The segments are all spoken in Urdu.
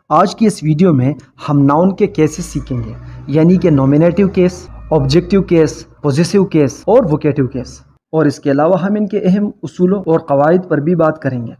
آج کی اس ویڈیو میں ہم ناؤن کے کیسز سیکھیں گے، یعنی کہ نومینیٹیو کیس، آبجیکٹیو کیس، پوزیسیو کیس اور ووکیٹیو کیس، اور اس کے علاوہ ہم ان کے اہم اصولوں اور قواعد پر بھی بات کریں گے۔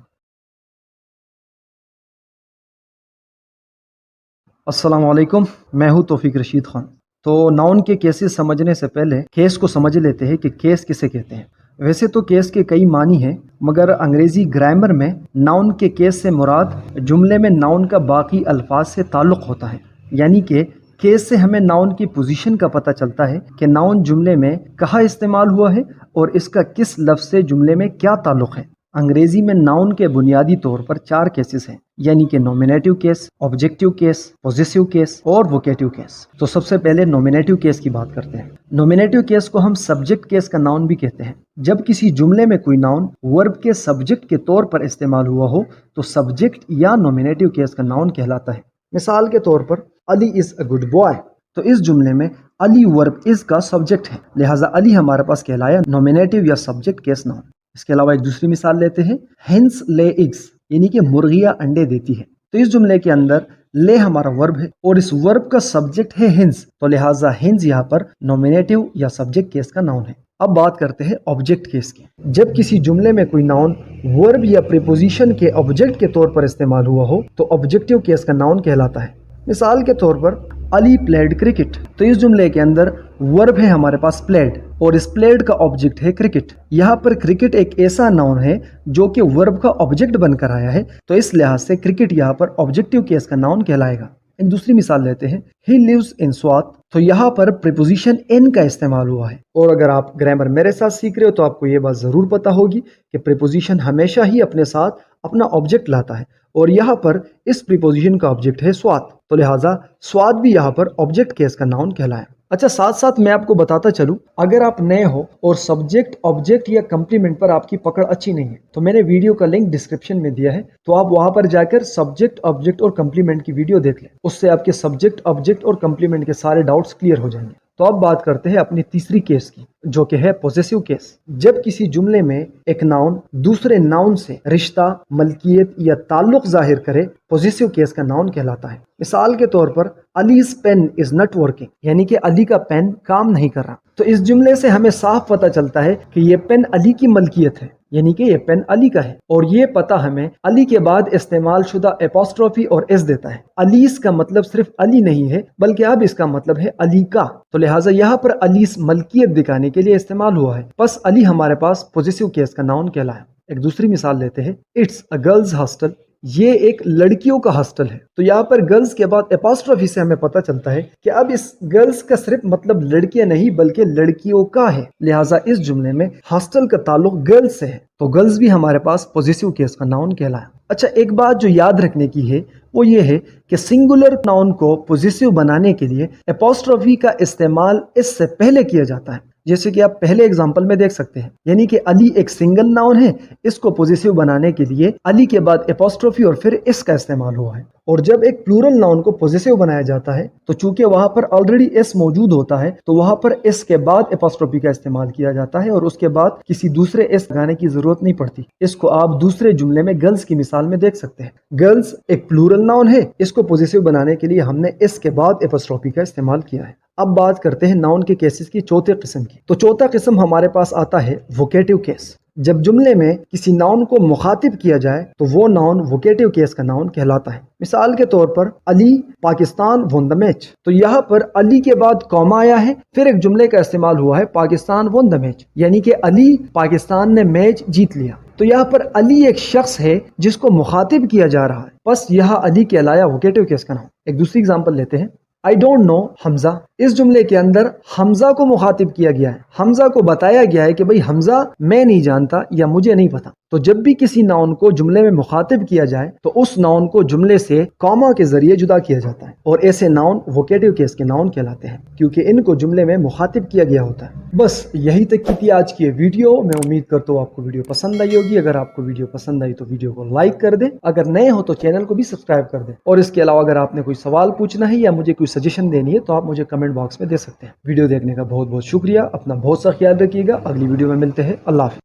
السلام علیکم، میں ہوں توفیق رشید خان۔ تو ناؤن کے کیسز سمجھنے سے پہلے کیس کو سمجھ لیتے ہیں کہ کیس کسے کہتے ہیں۔ ویسے تو کیس کے کئی معنی ہیں، مگر انگریزی گرامر میں ناؤن کے کیس سے مراد جملے میں ناؤن کا باقی الفاظ سے تعلق ہوتا ہے، یعنی کہ کیس سے ہمیں ناؤن کی پوزیشن کا پتہ چلتا ہے کہ ناؤن جملے میں کہاں استعمال ہوا ہے اور اس کا کس لفظ سے جملے میں کیا تعلق ہے۔ انگریزی میں ناؤن کے بنیادی طور پر 4 کیسز ہیں، یعنی کہ نومینیٹیو کیس، آبجیکٹیو کیس، پوزیسیو کیس اور ووکیٹیو کیس۔ تو سب سے پہلے نومینیٹیو کیس کی بات کرتے ہیں۔ نومینیٹیو کیس کو ہم سبجیکٹ کیس کا ناؤن بھی کہتے ہیں۔ جب کسی جملے میں کوئی ناؤن ورب کے سبجیکٹ کے طور پر استعمال ہوا ہو تو سبجیکٹ یا نومینیٹیو کیس کا ناؤن کہلاتا ہے۔ مثال کے طور پر علی از اے گڈ بوائے، تو اس جملے میں علی ورب از کا سبجیکٹ ہے، لہٰذا علی ہمارے پاس کہلایا نومینیٹیو یا سبجیکٹ کیس ناؤن۔ اس کے علاوہ ایک دوسری مثال لیتے ہیں، ہینس لے ایگز، یعنی کہ مرغیاں انڈے دیتی ہے۔ تو اس جملے کے اندر لے ہمارا ورب ہے اور اس ورب کا سبجیکٹ ہے ہینس، تو لہٰذا ہینس یہاں پر نومینیٹیو یا سبجیکٹ کیس کا ناؤن ہے۔ اب بات کرتے ہیں آبجیکٹ کیس کی۔ جب کسی جملے میں کوئی ناؤن ورب یا پریپوزیشن کے آبجیکٹ کے طور پر استعمال ہوا ہو تو آبجیکٹیو کیس کا ناؤن کہلاتا ہے۔ مثال کے طور پر علی پلیڈ کرکٹ، تو اس جملے کے اندر ورب ہے ہمارے پاس پلیڈ اور اس پلیڈ کا آبجیکٹ ہے کرکٹ۔ یہاں پر کرکٹ ایک ایسا ناؤن ہے جو کہ ورب کا آبجیکٹ بن کر آیا ہے، تو اس لحاظ سے کرکٹ یہاں پر آبجیکٹیو کیس کا ناؤن کہلائے گا۔ ایک دوسری مثال لیتے ہیں، ہی لیوز ان سوات، تو یہاں پر پریپوزیشن ان کا استعمال ہوا ہے، اور اگر آپ گرامر میرے ساتھ سیکھ رہے ہو تو آپ کو یہ بات ضرور پتا ہوگی کہ پریپوزیشن ہمیشہ ہی اپنے ساتھ اپنا آبجیکٹ لاتا ہے، اور یہاں پر اس پریپوزیشن کا آبجیکٹ ہے سوات، تو لہٰذا سوات بھی یہاں پر آبجیکٹ کیس کا ناؤن کہلایا۔ اچھا، ساتھ ساتھ میں آپ کو بتاتا چلوں، اگر آپ نئے ہو اور سبجیکٹ، آبجیکٹ یا کمپلیمنٹ پر آپ کی پکڑ اچھی نہیں ہے تو میں نے ویڈیو کا لنک ڈسکرپشن میں دیا ہے، تو آپ وہاں پر جا کر سبجیکٹ، آبجیکٹ اور کمپلیمنٹ کی ویڈیو دیکھ لیں، اس سے آپ کے سبجیکٹ، آبجیکٹ اور کمپلیمنٹ کے سارے ڈاؤٹس کلیئر ہو جائیں گے۔ تو اب بات کرتے ہیں اپنی تیسری کیس کی، جو کہ ہے پوزیسیو کیس۔ جب کسی جملے میں ایک ناؤن دوسرے ناؤن سے رشتہ، ملکیت یا تعلق ظاہر کرے، پوزیسیو کیس کا ناؤن کہلاتا ہے۔ مثال کے طور پر علیز پین از ناٹ ورکنگ، یعنی کہ علی کا پین کام نہیں کر رہا، تو اس جملے سے ہمیں صاف پتہ چلتا ہے کہ یہ پین علی کی ملکیت ہے، یعنی کہ یہ پین علی کا ہے، اور یہ پتہ ہمیں علی کے بعد استعمال شدہ اپوسٹروفی اور ایس دیتا ہے۔ علیز کا مطلب صرف علی نہیں ہے بلکہ اب اس کا مطلب ہے علی کا، تو لہٰذا یہاں پر علیز ملکیت دکھانے کے لیے استعمال ہوا ہے، بس علی ہمارے پاس پوزیسیو کیس کا ناؤن کہلایا۔ ایک دوسری مثال لیتے ہیں، اٹس اے گرلز ہاسٹل، یہ ایک لڑکیوں کا ہاسٹل ہے، تو یہاں پر گرلز کے بعد اپوسٹروفی سے ہمیں پتہ چلتا ہے کہ اب اس گرلز کا صرف مطلب لڑکیاں نہیں بلکہ لڑکیوں کا ہے، لہٰذا اس جملے میں ہاسٹل کا تعلق گرلز سے ہے، تو گرلز بھی ہمارے پاس پوزیسیو کیس کا ناؤن کہلایا۔ اچھا، ایک بات جو یاد رکھنے کی ہے وہ یہ ہے کہ سنگولر ناؤن کو پوزیسیو بنانے کے لیے اپوسٹروفی کا استعمال اس سے پہلے کیا جاتا ہے، جیسے کہ آپ پہلے اگزامپل میں دیکھ سکتے ہیں، یعنی کہ علی ایک سنگل ناؤن ہے، اس کو پوزیسیو بنانے کے لیے علی کے بعد اپوسٹروفی اور پھر اس کا استعمال ہوا ہے۔ اور جب ایک پلورل ناؤن کو پوزیسیو بنایا جاتا ہے تو چونکہ وہاں پر آلریڈی ایس موجود ہوتا ہے تو وہاں پر اس کے بعد اپوسٹروفی کا استعمال کیا جاتا ہے، اور اس کے بعد کسی دوسرے ایس لگانے کی ضرورت نہیں پڑتی۔ اس کو آپ دوسرے جملے میں گرلز کی مثال میں دیکھ سکتے ہیں، گرلز ایک پلورل ناؤن ہے، اس کو پوزیسیو بنانے کے لیے ہم نے اس کے بعد اپوسٹروفی کا استعمال کیا ہے۔ اب بات کرتے ہیں ناؤن کے کیسز کی چوتھے قسم کی، تو چوتھا قسم ہمارے پاس آتا ہے ووکیٹیو کیس۔ جب جملے میں کسی ناؤن کو مخاطب کیا جائے تو وہ ناؤن ووکیٹیو کیس کا ناؤن کہلاتا ہے۔ مثال کے طور پر علی پاکستان ون دا میچ، تو یہاں پر علی کے بعد کوما آیا ہے، پھر ایک جملے کا استعمال ہوا ہے پاکستان ون دا میچ، یعنی کہ علی پاکستان نے میچ جیت لیا، تو یہاں پر علی ایک شخص ہے جس کو مخاطب کیا جا رہا ہے، بس یہاں علی کہلایا ووکیٹیو کیس کا ناؤن۔ ایک دوسری اگزامپل لیتے ہیں، I don't know حمزہ، اس جملے کے اندر حمزہ کو مخاطب کیا گیا ہے، حمزہ کو بتایا گیا ہے کہ بھئی حمزہ میں نہیں جانتا یا مجھے نہیں پتا، تو جب بھی کسی ناؤن کو جملے میں مخاطب کیا جائے تو اس ناؤن کو جملے سے کاما کے ذریعے جدا کیا جاتا ہے، اور ایسے ناؤن ووکیٹیو کیس کے ناؤن کہلاتے ہیں کیونکہ ان کو جملے میں مخاطب کیا گیا ہوتا ہے۔ بس یہی تک کی تھی آج کی یہ ویڈیو، میں امید کرتا ہوں آپ کو ویڈیو پسند آئی ہوگی۔ اگر آپ کو ویڈیو پسند آئی تو ویڈیو کو لائک کر دیں، اگر نئے ہو تو چینل کو بھی سبسکرائب کر دیں، اور اس کے علاوہ اگر آپ نے کوئی سوال پوچھنا ہے یا مجھے کوئی سجیشن دینی ہے تو آپ مجھے کمنٹ باکس میں دے سکتے ہیں۔ ویڈیو دیکھنے کا بہت بہت شکریہ، اپنا بہت سا خیال رکھیے گا، اگلی ویڈیو میں ملتے ہیں، اللہ حافظ۔